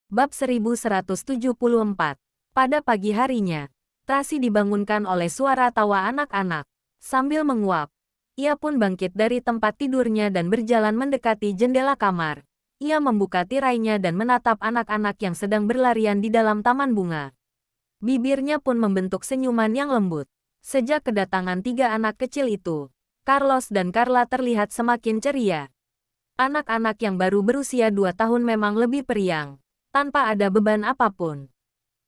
Bab 1174. Pada pagi harinya, Tracy dibangunkan oleh suara tawa anak-anak. Sambil menguap, ia pun bangkit dari tempat tidurnya dan berjalan mendekati jendela kamar. Ia membuka tirainya dan menatap anak-anak yang sedang berlarian di dalam taman bunga. Bibirnya pun membentuk senyuman yang lembut. Sejak kedatangan tiga anak kecil itu, Carlos dan Carla terlihat semakin ceria. Anak-anak yang baru berusia 2 tahun memang lebih periang, tanpa ada beban apapun.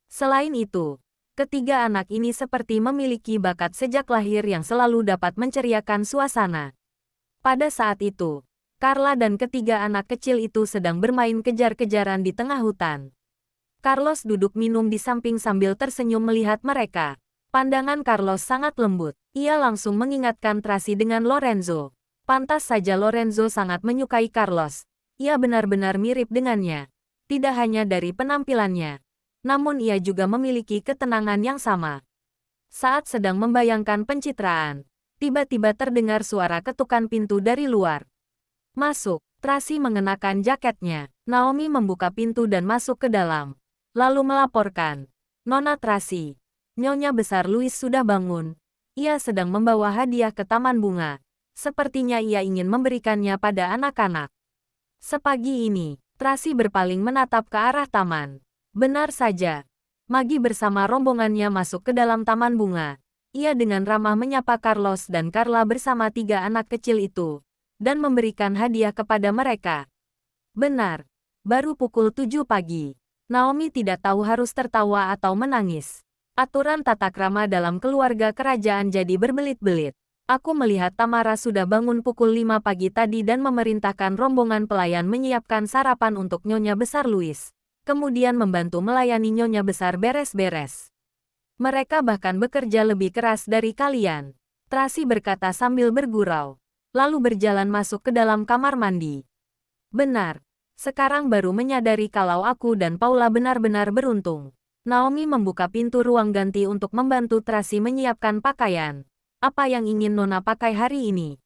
Selain itu, ketiga anak ini seperti memiliki bakat sejak lahir yang selalu dapat menceriakan suasana. Pada saat itu, Carla dan ketiga anak kecil itu sedang bermain kejar-kejaran di tengah hutan. Carlos duduk minum di samping sambil tersenyum melihat mereka. Pandangan Carlos sangat lembut. Ia langsung mengingatkan Tracy dengan Lorenzo. Pantas saja Lorenzo sangat menyukai Carlos. Ia benar-benar mirip dengannya. Tidak hanya dari penampilannya, namun ia juga memiliki ketenangan yang sama. Saat sedang membayangkan pencitraan, tiba-tiba terdengar suara ketukan pintu dari luar. Masuk, Tracy mengenakan jaketnya. Naomi membuka pintu dan masuk ke dalam. Lalu melaporkan, "Nona Tracy, Nyonya Besar Louis sudah bangun. Ia sedang membawa hadiah ke taman bunga. Sepertinya ia ingin memberikannya pada anak-anak." Sepagi ini, Tracy berpaling menatap ke arah taman. Benar saja. Maggie bersama rombongannya masuk ke dalam taman bunga. Ia dengan ramah menyapa Carlos dan Carla bersama tiga anak kecil itu, dan memberikan hadiah kepada mereka. Benar. Baru pukul 7 pagi. Naomi tidak tahu harus tertawa atau menangis. Aturan tata krama dalam keluarga kerajaan jadi berbelit-belit. Aku melihat Tamara sudah bangun pukul 5 pagi tadi dan memerintahkan rombongan pelayan menyiapkan sarapan untuk Nyonya Besar Louis. Kemudian membantu melayani Nyonya Besar beres-beres. Mereka bahkan bekerja lebih keras dari kalian. Tracy berkata sambil bergurau. Lalu berjalan masuk ke dalam kamar mandi. Benar. Sekarang baru menyadari kalau aku dan Paula benar-benar beruntung. Naomi membuka pintu ruang ganti untuk membantu Tracy menyiapkan pakaian. Apa yang ingin Nona pakai hari ini?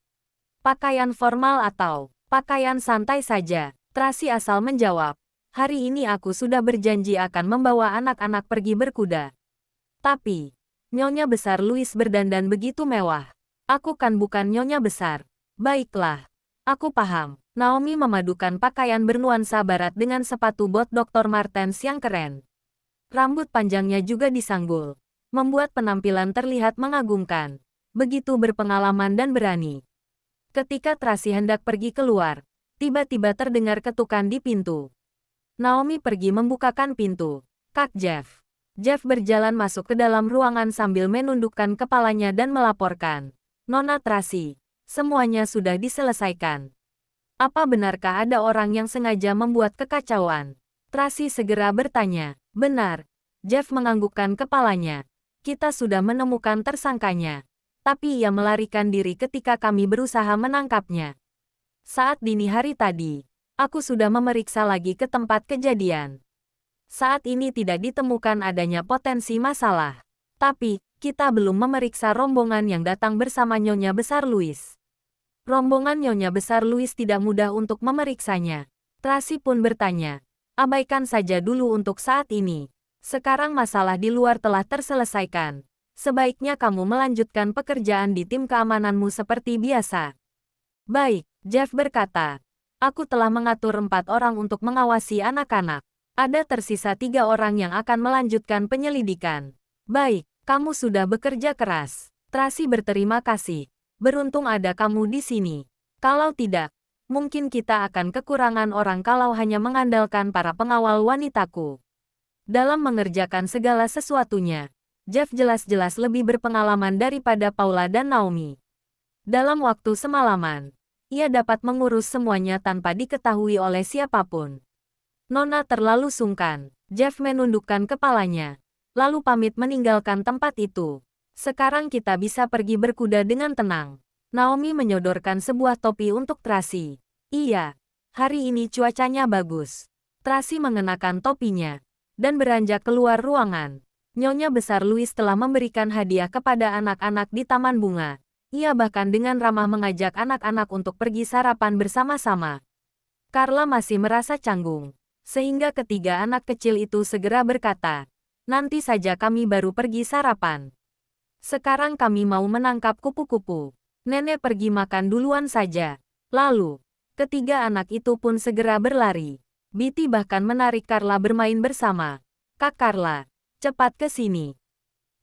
Pakaian formal atau pakaian santai saja? Tracy asal menjawab. Hari ini aku sudah berjanji akan membawa anak-anak pergi berkuda. Tapi, Nyonya Besar Louis berdandan begitu mewah. Aku kan bukan Nyonya Besar. Baiklah, aku paham. Naomi memadukan pakaian bernuansa barat dengan sepatu bot Dr. Martens yang keren. Rambut panjangnya juga disanggul, membuat penampilan terlihat mengagumkan. Begitu berpengalaman dan berani. Ketika Tracy hendak pergi keluar, tiba-tiba terdengar ketukan di pintu. Naomi pergi membukakan pintu. "Kak Jeff." Jeff berjalan masuk ke dalam ruangan sambil menundukkan kepalanya dan melaporkan, "Nona Tracy, semuanya sudah diselesaikan." "Apa benarkah ada orang yang sengaja membuat kekacauan?" Tracy segera bertanya. "Benar." Jeff menganggukkan kepalanya. "Kita sudah menemukan tersangkanya. Tapi ia melarikan diri ketika kami berusaha menangkapnya. Saat dini hari tadi, aku sudah memeriksa lagi ke tempat kejadian. Saat ini tidak ditemukan adanya potensi masalah. Tapi, kita belum memeriksa rombongan yang datang bersama Nyonya Besar Louis. Rombongan Nyonya Besar Louis tidak mudah untuk memeriksanya." Tracy pun bertanya, "Abaikan saja dulu untuk saat ini. Sekarang masalah di luar telah terselesaikan. Sebaiknya kamu melanjutkan pekerjaan di tim keamananmu seperti biasa." "Baik," Jeff berkata. "Aku telah mengatur 4 orang untuk mengawasi anak-anak. Ada tersisa 3 orang yang akan melanjutkan penyelidikan." "Baik, kamu sudah bekerja keras." Tracy berterima kasih. "Beruntung ada kamu di sini. Kalau tidak, mungkin kita akan kekurangan orang kalau hanya mengandalkan para pengawal wanitaku." Dalam mengerjakan segala sesuatunya, Jeff jelas-jelas lebih berpengalaman daripada Paula dan Naomi. Dalam waktu semalaman, ia dapat mengurus semuanya tanpa diketahui oleh siapapun. "Nona terlalu sungkan." Jeff menundukkan kepalanya, lalu pamit meninggalkan tempat itu. "Sekarang kita bisa pergi berkuda dengan tenang." Naomi menyodorkan sebuah topi untuk Tracy. "Iya, hari ini cuacanya bagus." Tracy mengenakan topinya dan beranjak keluar ruangan. Nyonya Besar Louis telah memberikan hadiah kepada anak-anak di taman bunga. Ia bahkan dengan ramah mengajak anak-anak untuk pergi sarapan bersama-sama. Carla masih merasa canggung. Sehingga ketiga anak kecil itu segera berkata, "Nanti saja kami baru pergi sarapan. Sekarang kami mau menangkap kupu-kupu. Nenek pergi makan duluan saja." Lalu, ketiga anak itu pun segera berlari. Bitty bahkan menarik Carla bermain bersama. "Kak Carla, cepat ke sini.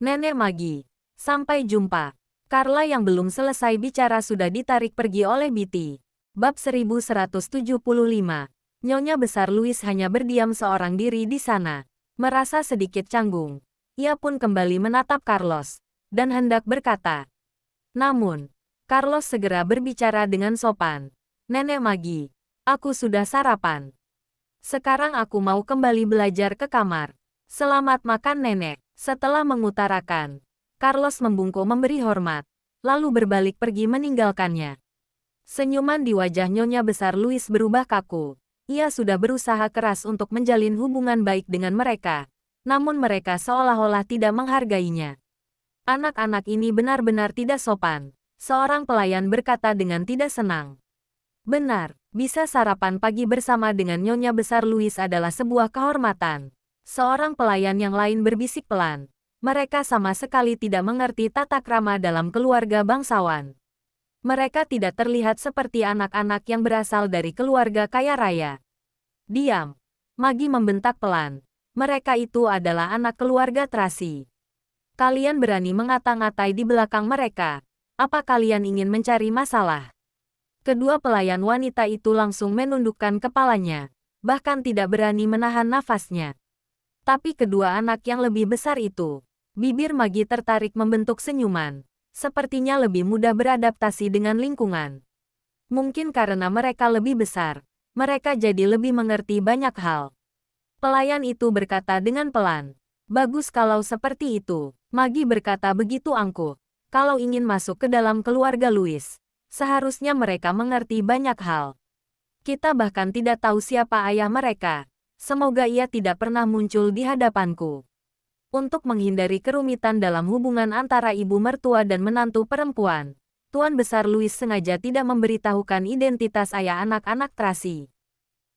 Nenek Magi, sampai jumpa." Carla yang belum selesai bicara sudah ditarik pergi oleh Bitty. Bab 1175. Nyonya Besar Louis hanya berdiam seorang diri di sana. Merasa sedikit canggung, ia pun kembali menatap Carlos, dan hendak berkata. Namun, Carlos segera berbicara dengan sopan. "Nenek Magi, aku sudah sarapan. Sekarang aku mau kembali belajar ke kamar. Selamat makan nenek." Setelah mengutarakan, Carlos membungkuk memberi hormat, lalu berbalik pergi meninggalkannya. Senyuman di wajah Nyonya Besar Louis berubah kaku. Ia sudah berusaha keras untuk menjalin hubungan baik dengan mereka, namun mereka seolah-olah tidak menghargainya. "Anak-anak ini benar-benar tidak sopan," seorang pelayan berkata dengan tidak senang. "Benar, bisa sarapan pagi bersama dengan Nyonya Besar Louis adalah sebuah kehormatan." Seorang pelayan yang lain berbisik pelan. Mereka sama sekali tidak mengerti tata krama dalam keluarga bangsawan. Mereka tidak terlihat seperti anak-anak yang berasal dari keluarga kaya raya. "Diam!" Magi membentak pelan. "Mereka itu adalah anak keluarga Tracy. Kalian berani mengata-ngatai di belakang mereka. Apa kalian ingin mencari masalah?" Kedua pelayan wanita itu langsung menundukkan kepalanya, bahkan tidak berani menahan nafasnya. Tapi kedua anak yang lebih besar itu, bibir Magi tertarik membentuk senyuman. Sepertinya lebih mudah beradaptasi dengan lingkungan. Mungkin karena mereka lebih besar, mereka jadi lebih mengerti banyak hal. Pelayan itu berkata dengan pelan. "Bagus kalau seperti itu." Magi berkata begitu angkuh. "Kalau ingin masuk ke dalam keluarga Louis, seharusnya mereka mengerti banyak hal. Kita bahkan tidak tahu siapa ayah mereka. Semoga ia tidak pernah muncul di hadapanku." Untuk menghindari kerumitan dalam hubungan antara ibu mertua dan menantu perempuan, Tuan Besar Louis sengaja tidak memberitahukan identitas ayah anak-anak Tracy.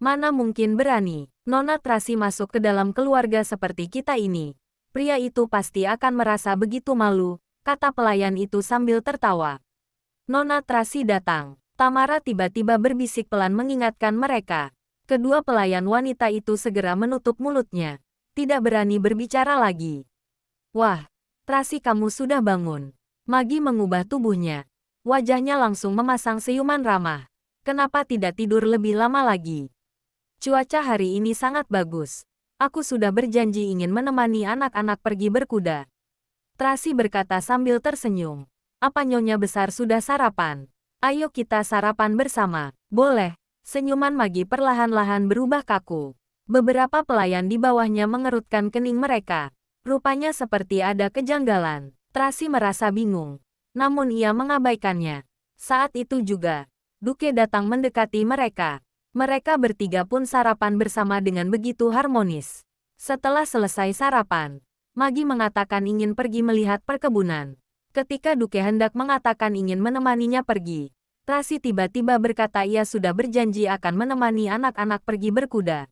"Mana mungkin berani Nona Tracy masuk ke dalam keluarga seperti kita ini. Pria itu pasti akan merasa begitu malu," kata pelayan itu sambil tertawa. "Nona Tracy datang." Tamara tiba-tiba berbisik pelan mengingatkan mereka. Kedua pelayan wanita itu segera menutup mulutnya. Tidak berani berbicara lagi. "Wah, Tracy, kamu sudah bangun." Magi mengubah tubuhnya. Wajahnya langsung memasang senyuman ramah. "Kenapa tidak tidur lebih lama lagi? Cuaca hari ini sangat bagus. Aku sudah berjanji ingin menemani anak-anak pergi berkuda." Tracy berkata sambil tersenyum. "Apa Nyonya Besar sudah sarapan? Ayo kita sarapan bersama." "Boleh." Senyuman Magi perlahan-lahan berubah kaku. Beberapa pelayan di bawahnya mengerutkan kening mereka. Rupanya seperti ada kejanggalan. Tracy merasa bingung, namun ia mengabaikannya. Saat itu juga, Duke datang mendekati mereka. Mereka bertiga pun sarapan bersama dengan begitu harmonis. Setelah selesai sarapan, Magi mengatakan ingin pergi melihat perkebunan. Ketika Duke hendak mengatakan ingin menemaninya pergi, Tracy tiba-tiba berkata ia sudah berjanji akan menemani anak-anak pergi berkuda.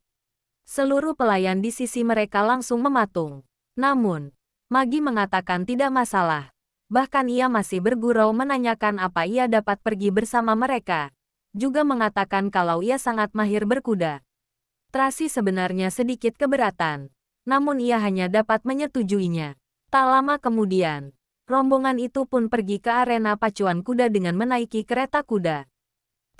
Seluruh pelayan di sisi mereka langsung mematung. Namun, Magi mengatakan tidak masalah. Bahkan ia masih bergurau menanyakan apa ia dapat pergi bersama mereka. Juga mengatakan kalau ia sangat mahir berkuda. Tracy sebenarnya sedikit keberatan. Namun ia hanya dapat menyetujuinya. Tak lama kemudian, rombongan itu pun pergi ke arena pacuan kuda dengan menaiki kereta kuda.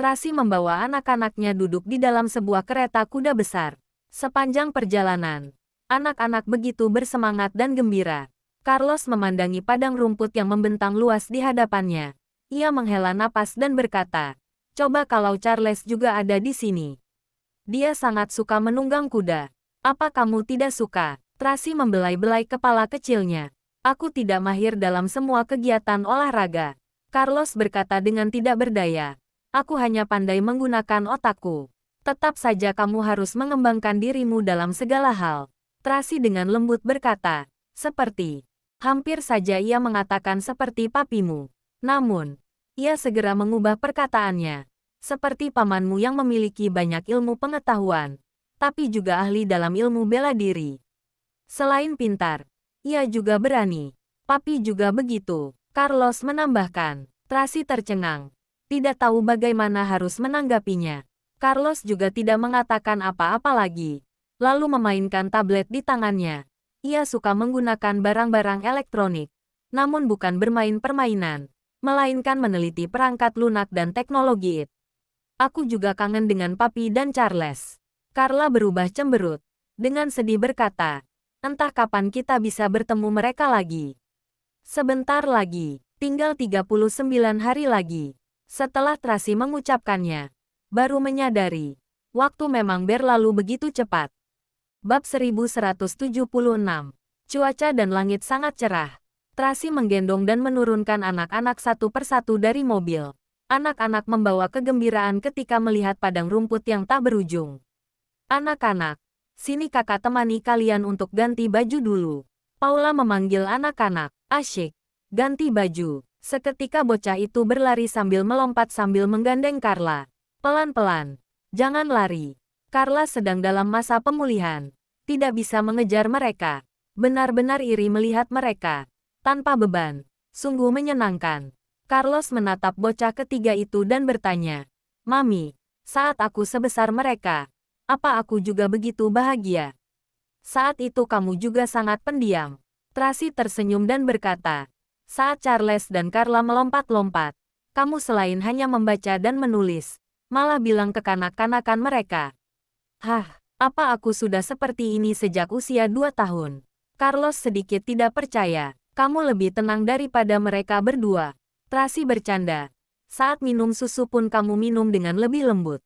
Tracy membawa anak-anaknya duduk di dalam sebuah kereta kuda besar. Sepanjang perjalanan, anak-anak begitu bersemangat dan gembira. Carlos memandangi padang rumput yang membentang luas di hadapannya. Ia menghela napas dan berkata, "Coba kalau Charles juga ada di sini. Dia sangat suka menunggang kuda. Apa kamu tidak suka?" Tracy membelai-belai kepala kecilnya. "Aku tidak mahir dalam semua kegiatan olahraga." Carlos berkata dengan tidak berdaya. "Aku hanya pandai menggunakan otakku." "Tetap saja kamu harus mengembangkan dirimu dalam segala hal." Tracy dengan lembut berkata, "Seperti." Hampir saja ia mengatakan seperti papimu. Namun, ia segera mengubah perkataannya. "Seperti pamanmu yang memiliki banyak ilmu pengetahuan. tapi juga ahli dalam ilmu bela diri. Selain pintar, ia juga berani. Papi juga begitu, Carlos menambahkan. Tracy tercengang. Tidak tahu bagaimana harus menanggapinya. Carlos juga tidak mengatakan apa-apa lagi. Lalu memainkan tablet di tangannya. Ia suka menggunakan barang-barang elektronik. Namun bukan bermain permainan, melainkan meneliti perangkat lunak dan teknologi IT. Aku juga kangen dengan Papi dan Charles. Carla berubah cemberut. Dengan sedih berkata, entah kapan kita bisa bertemu mereka lagi. Sebentar lagi, tinggal 39 hari lagi. Setelah Tracy mengucapkannya, baru menyadari, waktu memang berlalu begitu cepat. Bab 1176. Cuaca dan langit sangat cerah. Tracy menggendong dan menurunkan anak-anak satu persatu dari mobil. Anak-anak membawa kegembiraan ketika melihat padang rumput yang tak berujung. Anak-anak, sini kakak temani kalian untuk ganti baju dulu. Paula memanggil anak-anak. Asyik, ganti baju. Seketika bocah itu berlari sambil melompat sambil menggandeng Carla. Pelan-pelan, jangan lari. Carla sedang dalam masa pemulihan. Tidak bisa mengejar mereka. Benar-benar iri melihat mereka. Tanpa beban, sungguh menyenangkan. Carlos menatap bocah ketiga itu dan bertanya, Mami, saat aku sebesar mereka, apa aku juga begitu bahagia? Saat itu kamu juga sangat pendiam. Tracy tersenyum dan berkata, saat Charles dan Carla melompat-lompat, kamu selain hanya membaca dan menulis, malah bilang kekanak-kanakan mereka. Hah, apa aku sudah seperti ini sejak usia 2 tahun? Carlos sedikit tidak percaya. Kamu lebih tenang daripada mereka berdua. Tracy bercanda. Saat minum susu pun kamu minum dengan lebih lembut.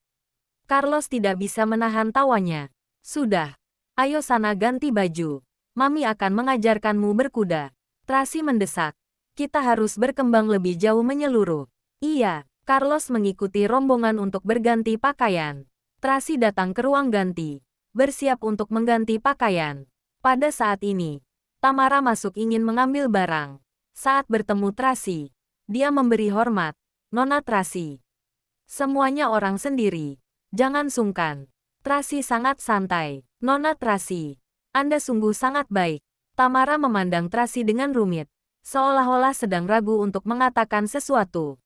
Carlos tidak bisa menahan tawanya. Sudah. Ayo sana ganti baju. Mami akan mengajarkanmu berkuda. Tracy mendesak. Kita harus berkembang lebih jauh menyeluruh. Iya. Carlos mengikuti rombongan untuk berganti pakaian. Tracy datang ke ruang ganti. Bersiap untuk mengganti pakaian. Pada saat ini, Tamara masuk ingin mengambil barang. Saat bertemu Tracy, dia memberi hormat. Nona Tracy. Semuanya orang sendiri. Jangan sungkan. Tracy sangat santai. Nona Tracy. Anda sungguh sangat baik. Tamara memandang Tracy dengan rumit. Seolah-olah sedang ragu untuk mengatakan sesuatu.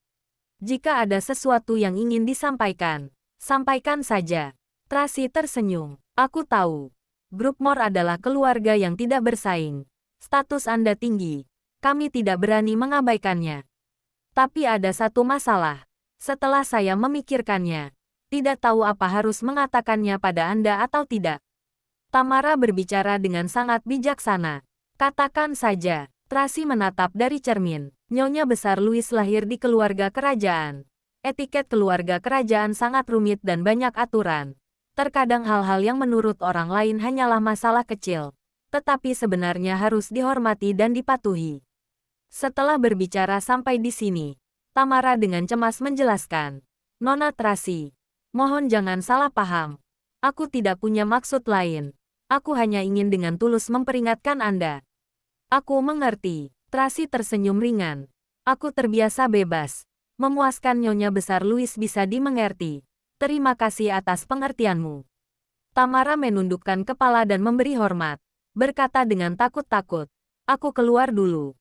Jika ada sesuatu yang ingin disampaikan, sampaikan saja. Tracy tersenyum. Aku tahu. Brookmore adalah keluarga yang tidak bersaing. Status Anda tinggi. Kami tidak berani mengabaikannya. Tapi ada satu masalah. Setelah saya memikirkannya, tidak tahu apa harus mengatakannya pada Anda atau tidak. Tamara berbicara dengan sangat bijaksana. Katakan saja. Tracy menatap dari cermin. Nyonya besar Louis lahir di keluarga kerajaan. Etiket keluarga kerajaan sangat rumit dan banyak aturan. Terkadang hal-hal yang menurut orang lain hanyalah masalah kecil, tetapi sebenarnya harus dihormati dan dipatuhi. Setelah berbicara sampai di sini, Tamara dengan cemas menjelaskan, Nona Tracy, mohon jangan salah paham. Aku tidak punya maksud lain. Aku hanya ingin dengan tulus memperingatkan Anda. Aku mengerti. Tracy tersenyum ringan. Aku terbiasa bebas. Memuaskan Nyonya besar Louis bisa dimengerti. Terima kasih atas pengertianmu. Tamara menundukkan kepala dan memberi hormat. Berkata dengan takut-takut. Aku keluar dulu.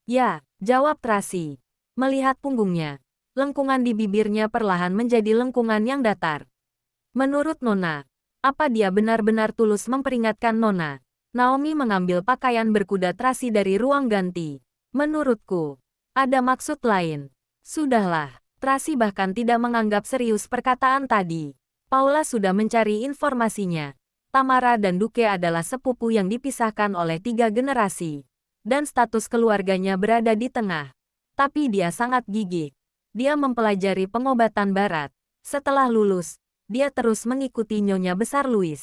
Ya, jawab Tracy. Melihat punggungnya, lengkungan di bibirnya perlahan menjadi lengkungan yang datar. Menurut Nona, apa dia benar-benar tulus memperingatkan Nona? Naomi mengambil pakaian berkuda Tracy dari ruang ganti. Menurutku, ada maksud lain. Sudahlah. Tracy bahkan tidak menganggap serius perkataan tadi. Paula sudah mencari informasinya. Tamara dan Duke adalah sepupu yang dipisahkan oleh 3 generasi. Dan status keluarganya berada di tengah. Tapi dia sangat gigih. Dia mempelajari pengobatan barat. Setelah lulus, dia terus mengikuti Nyonya besar Louis.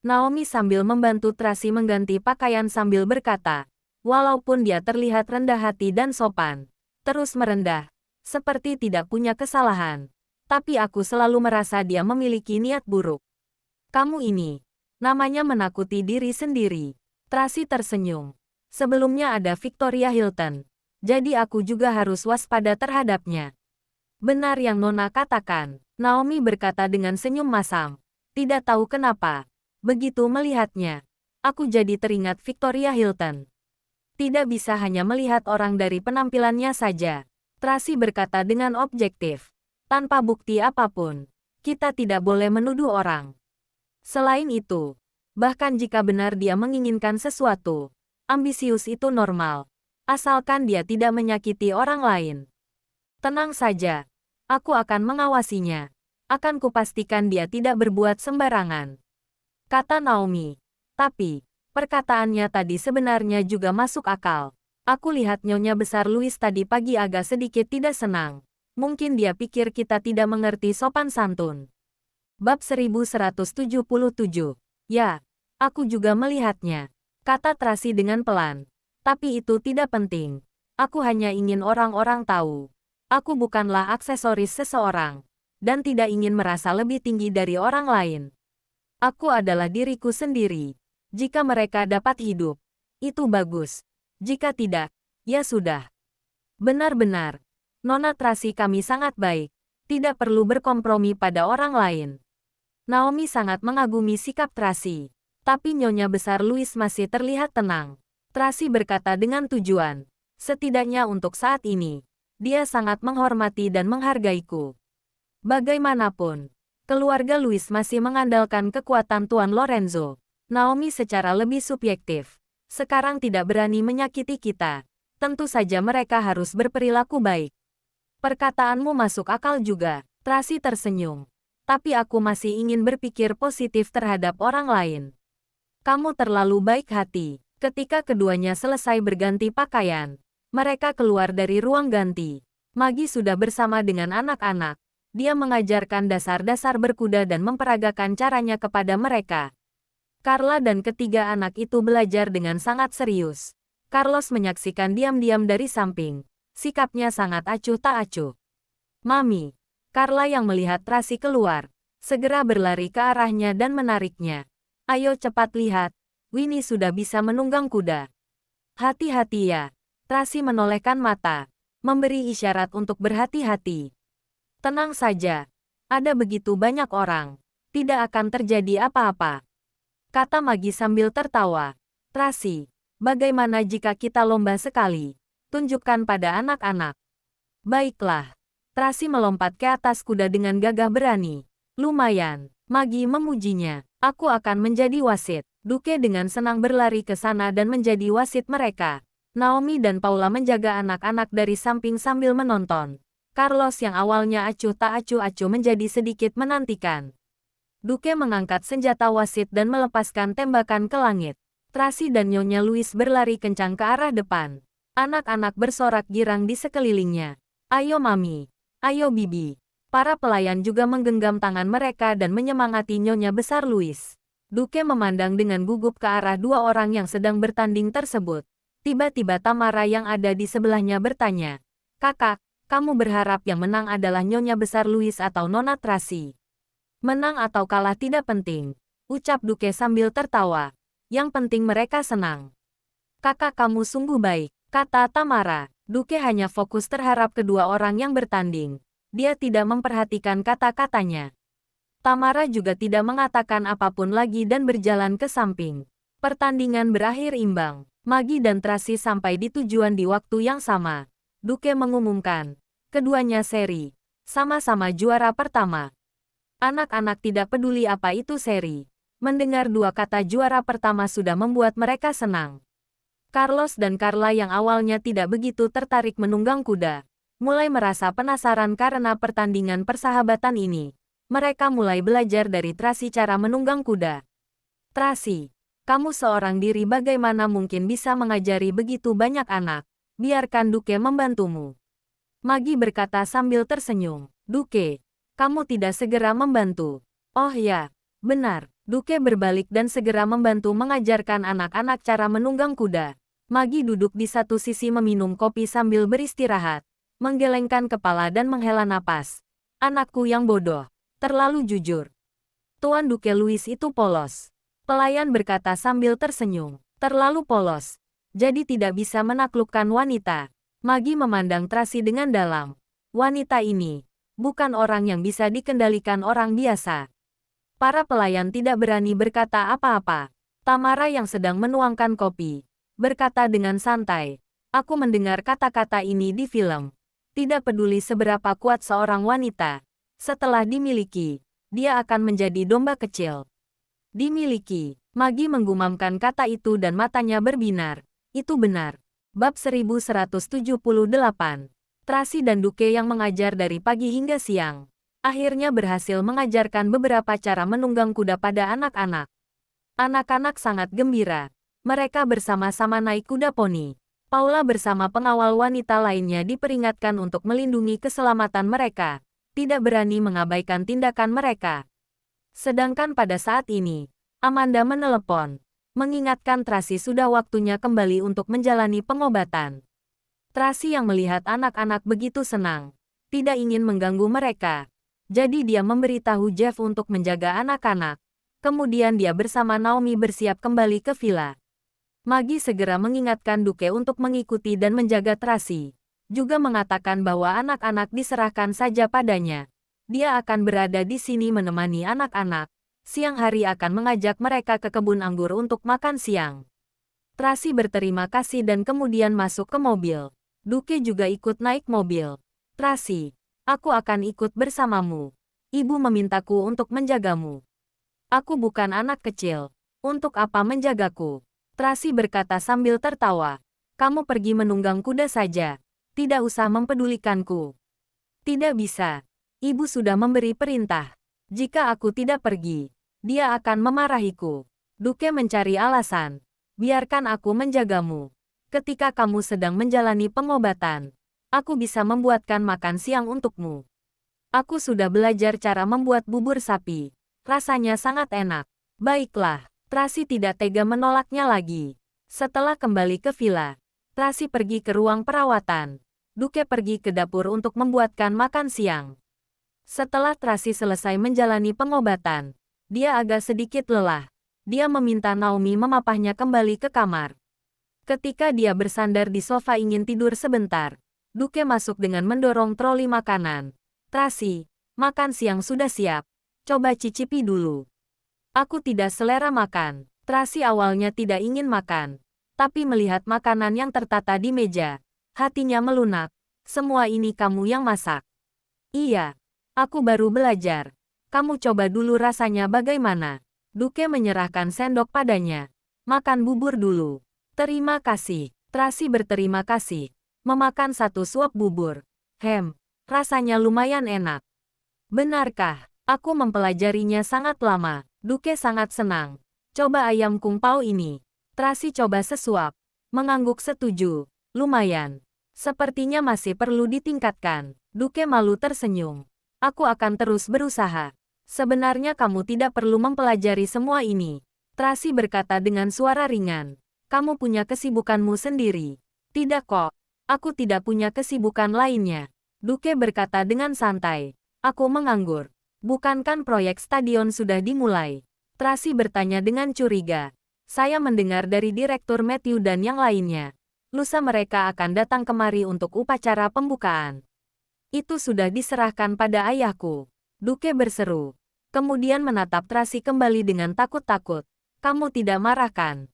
Naomi sambil membantu Tracy mengganti pakaian sambil berkata, walaupun dia terlihat rendah hati dan sopan, terus merendah, seperti tidak punya kesalahan. Tapi aku selalu merasa dia memiliki niat buruk. Kamu ini, namanya menakuti diri sendiri. Tracy tersenyum. Sebelumnya ada Victoria Hilton. Jadi aku juga harus waspada terhadapnya. Benar yang Nona katakan. Naomi berkata dengan senyum masam. Tidak tahu kenapa. Begitu melihatnya, aku jadi teringat Victoria Hilton. Tidak bisa hanya melihat orang dari penampilannya saja. Tracy berkata dengan objektif. Tanpa bukti apapun, kita tidak boleh menuduh orang. Selain itu, bahkan jika benar dia menginginkan sesuatu, ambisius itu normal. Asalkan dia tidak menyakiti orang lain. Tenang saja, aku akan mengawasinya. Akan kupastikan dia tidak berbuat sembarangan, kata Naomi. Tapi, perkataannya tadi sebenarnya juga masuk akal. Aku lihat Nyonya Besar Louis tadi pagi agak sedikit tidak senang. Mungkin dia pikir kita tidak mengerti sopan santun. Bab 1177. Ya, aku juga melihatnya, kata Tracy dengan pelan. Tapi itu tidak penting. Aku hanya ingin orang-orang tahu. Aku bukanlah aksesoris seseorang. Dan tidak ingin merasa lebih tinggi dari orang lain. Aku adalah diriku sendiri. Jika mereka dapat hidup, itu bagus. Jika tidak, ya sudah. Benar-benar, Nona Tracy kami sangat baik. Tidak perlu berkompromi pada orang lain. Naomi sangat mengagumi sikap Tracy. Tapi Nyonya Besar Louis masih terlihat tenang. Tracy berkata dengan tujuan. Setidaknya untuk saat ini, dia sangat menghormati dan menghargaiku. Bagaimanapun, keluarga Louis masih mengandalkan kekuatan Tuan Lorenzo. Naomi secara lebih subjektif. Sekarang tidak berani menyakiti kita. Tentu saja mereka harus berperilaku baik. Perkataanmu masuk akal juga. Tracy tersenyum. Tapi aku masih ingin berpikir positif terhadap orang lain. Kamu terlalu baik hati. Ketika keduanya selesai berganti pakaian, mereka keluar dari ruang ganti. Maggie sudah bersama dengan anak-anak. Dia mengajarkan dasar-dasar berkuda dan memperagakan caranya kepada mereka. Carla dan ketiga anak itu belajar dengan sangat serius. Carlos menyaksikan diam-diam dari samping. Sikapnya sangat acuh tak acuh. Mami, Carla yang melihat Tracy keluar, segera berlari ke arahnya dan menariknya. Ayo cepat lihat, Winnie sudah bisa menunggang kuda. Hati-hati ya. Tracy menolehkan mata, memberi isyarat untuk berhati-hati. Tenang saja, ada begitu banyak orang, tidak akan terjadi apa-apa, kata Maggie sambil tertawa. Tracy, bagaimana jika kita lomba sekali? Tunjukkan pada anak-anak. Baiklah. Tracy melompat ke atas kuda dengan gagah berani. Lumayan, Maggie memujinya. Aku akan menjadi wasit. Duke dengan senang berlari ke sana dan menjadi wasit mereka. Naomi dan Paula menjaga anak-anak dari samping sambil menonton. Carlos yang awalnya acuh tak acuh-acuh menjadi sedikit menantikan. Duke mengangkat senjata wasit dan melepaskan tembakan ke langit. Tracy dan Nyonya Louis berlari kencang ke arah depan. Anak-anak bersorak girang di sekelilingnya. Ayo Mami, ayo Bibi. Para pelayan juga menggenggam tangan mereka dan menyemangati Nyonya Besar Louis. Duke memandang dengan gugup ke arah dua orang yang sedang bertanding tersebut. Tiba-tiba Tamara yang ada di sebelahnya bertanya, "Kakak, kamu berharap yang menang adalah Nyonya Besar Louis atau Nona Tracy?" "Menang atau kalah tidak penting," ucap Duke sambil tertawa. "Yang penting mereka senang." "Kakak kamu sungguh baik," kata Tamara. Duke hanya fokus terhadap kedua orang yang bertanding. Dia tidak memperhatikan kata-katanya. Tamara juga tidak mengatakan apapun lagi dan berjalan ke samping. Pertandingan berakhir imbang. Maggie dan Tracy sampai di tujuan di waktu yang sama. Duke mengumumkan, keduanya seri. Sama-sama juara pertama. Anak-anak tidak peduli apa itu seri. Mendengar dua kata juara pertama sudah membuat mereka senang. Carlos dan Carla yang awalnya tidak begitu tertarik menunggang kuda, mulai merasa penasaran karena pertandingan persahabatan ini. Mereka mulai belajar dari Tracy cara menunggang kuda. "Tracy, kamu seorang diri bagaimana mungkin bisa mengajari begitu banyak anak? Biarkan Duke membantumu." Maggie berkata sambil tersenyum. "Duke, kamu tidak segera membantu?" "Oh ya, benar." Duke berbalik dan segera membantu mengajarkan anak-anak cara menunggang kuda. Maggie duduk di satu sisi meminum kopi sambil beristirahat, menggelengkan kepala dan menghela napas. "Anakku yang bodoh, terlalu jujur." Tuan Duke Louis itu polos. Pelayan berkata sambil tersenyum. "Terlalu polos. Jadi tidak bisa menaklukkan wanita." Maggie memandang Tracy dengan dalam. "Wanita ini bukan orang yang bisa dikendalikan orang biasa." Para pelayan tidak berani berkata apa-apa. Tamara yang sedang menuangkan kopi berkata dengan santai, "Aku mendengar kata-kata ini di film. Tidak peduli seberapa kuat seorang wanita, setelah dimiliki, dia akan menjadi domba kecil." Dimiliki. Magi menggumamkan kata itu dan matanya berbinar. Itu benar. Bab 1178. Tracy dan Duke yang mengajar dari pagi hingga siang, akhirnya berhasil mengajarkan beberapa cara menunggang kuda pada anak-anak. Anak-anak sangat gembira. Mereka bersama-sama naik kuda poni. Paula bersama pengawal wanita lainnya diperingatkan untuk melindungi keselamatan mereka, tidak berani mengabaikan tindakan mereka. Sedangkan pada saat ini, Amanda menelepon, mengingatkan Tracy sudah waktunya kembali untuk menjalani pengobatan. Tracy yang melihat anak-anak begitu senang, tidak ingin mengganggu mereka. Jadi dia memberitahu Jeff untuk menjaga anak-anak. Kemudian dia bersama Naomi bersiap kembali ke villa. Magi segera mengingatkan Duke untuk mengikuti dan menjaga Tracy. Juga mengatakan bahwa anak-anak diserahkan saja padanya. Dia akan berada di sini menemani anak-anak. Siang hari akan mengajak mereka ke kebun anggur untuk makan siang. Tracy berterima kasih dan kemudian masuk ke mobil. Duke juga ikut naik mobil. "Tracy, aku akan ikut bersamamu. Ibu memintaku untuk menjagamu." "Aku bukan anak kecil. Untuk apa menjagaku?" Tracy berkata sambil tertawa. "Kamu pergi menunggang kuda saja. Tidak usah mempedulikanku." "Tidak bisa. Ibu sudah memberi perintah. Jika aku tidak pergi, dia akan memarahiku." Duke mencari alasan. "Biarkan aku menjagamu. Ketika kamu sedang menjalani pengobatan, aku bisa membuatkan makan siang untukmu. Aku sudah belajar cara membuat bubur sapi. Rasanya sangat enak." "Baiklah." Tracy tidak tega menolaknya lagi. Setelah kembali ke villa, Tracy pergi ke ruang perawatan. Duke pergi ke dapur untuk membuatkan makan siang. Setelah Tracy selesai menjalani pengobatan, dia agak sedikit lelah. Dia meminta Naomi memapahnya kembali ke kamar. Ketika dia bersandar di sofa ingin tidur sebentar, Duke masuk dengan mendorong troli makanan. "Tracy, makan siang sudah siap. Coba cicipi dulu." "Aku tidak selera makan." Tracy awalnya tidak ingin makan, tapi melihat makanan yang tertata di meja, hatinya melunak. "Semua ini kamu yang masak?" "Iya. Aku baru belajar. Kamu coba dulu rasanya bagaimana." Duke menyerahkan sendok padanya. "Makan bubur dulu." "Terima kasih." Tracy berterima kasih. Memakan satu suap bubur. Rasanya lumayan enak." "Benarkah? Aku mempelajarinya sangat lama." Duke sangat senang. "Coba ayam kung pao ini." Tracy coba sesuap. Mengangguk setuju. "Lumayan. Sepertinya masih perlu ditingkatkan." Duke malu tersenyum. "Aku akan terus berusaha." "Sebenarnya kamu tidak perlu mempelajari semua ini." Tracy berkata dengan suara ringan. "Kamu punya kesibukanmu sendiri." "Tidak kok. Aku tidak punya kesibukan lainnya." Duke berkata dengan santai. "Aku menganggur. Bukankah proyek stadion sudah dimulai?" Tracy bertanya dengan curiga. "Saya mendengar dari Direktur Matthew dan yang lainnya. Lusa mereka akan datang kemari untuk upacara pembukaan." "Itu sudah diserahkan pada ayahku." Duke berseru. Kemudian menatap Tracy kembali dengan takut-takut. "Kamu tidak marah kan?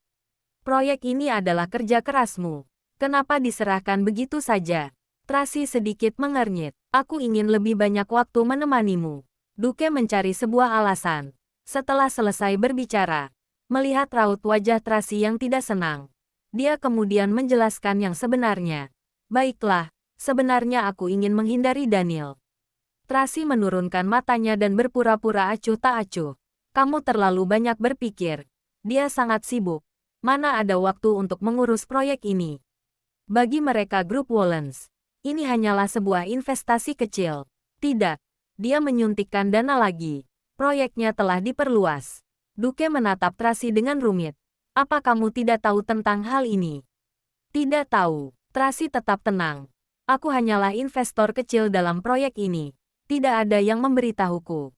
Proyek ini adalah kerja kerasmu. Kenapa diserahkan begitu saja?" Tracy sedikit mengernyit. "Aku ingin lebih banyak waktu menemanimu." Duke mencari sebuah alasan. Setelah selesai berbicara, melihat raut wajah Tracy yang tidak senang, dia kemudian menjelaskan yang sebenarnya. "Baiklah, sebenarnya aku ingin menghindari Daniel." Tracy menurunkan matanya dan berpura-pura acuh tak acuh. "Kamu terlalu banyak berpikir. Dia sangat sibuk. Mana ada waktu untuk mengurus proyek ini?" Bagi mereka grup Wollens, ini hanyalah sebuah investasi kecil. "Tidak." Dia menyuntikkan dana lagi. "Proyeknya telah diperluas." Duke menatap Tracy dengan rumit. "Apa kamu tidak tahu tentang hal ini?" "Tidak tahu." Tracy tetap tenang. "Aku hanyalah investor kecil dalam proyek ini. Tidak ada yang memberitahuku.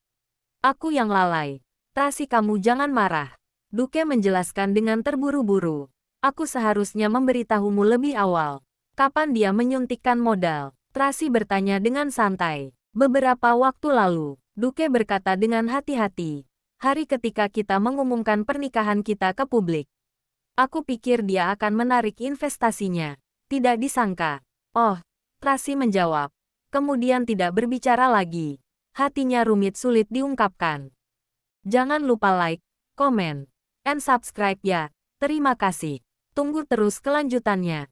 Aku yang lalai." "Tracy, kamu jangan marah." Duke menjelaskan dengan terburu-buru. "Aku seharusnya memberitahumu lebih awal." "Kapan dia menyuntikkan modal?" Tracy bertanya dengan santai. "Beberapa waktu lalu." Duke berkata dengan hati-hati. Hari ketika kita mengumumkan pernikahan kita ke publik. Aku pikir dia akan menarik investasinya. Tidak disangka. Oh, Tracy menjawab. Kemudian tidak berbicara lagi. Hatinya rumit sulit diungkapkan. Jangan lupa like, komen, and subscribe ya. Terima kasih. Tunggu terus kelanjutannya.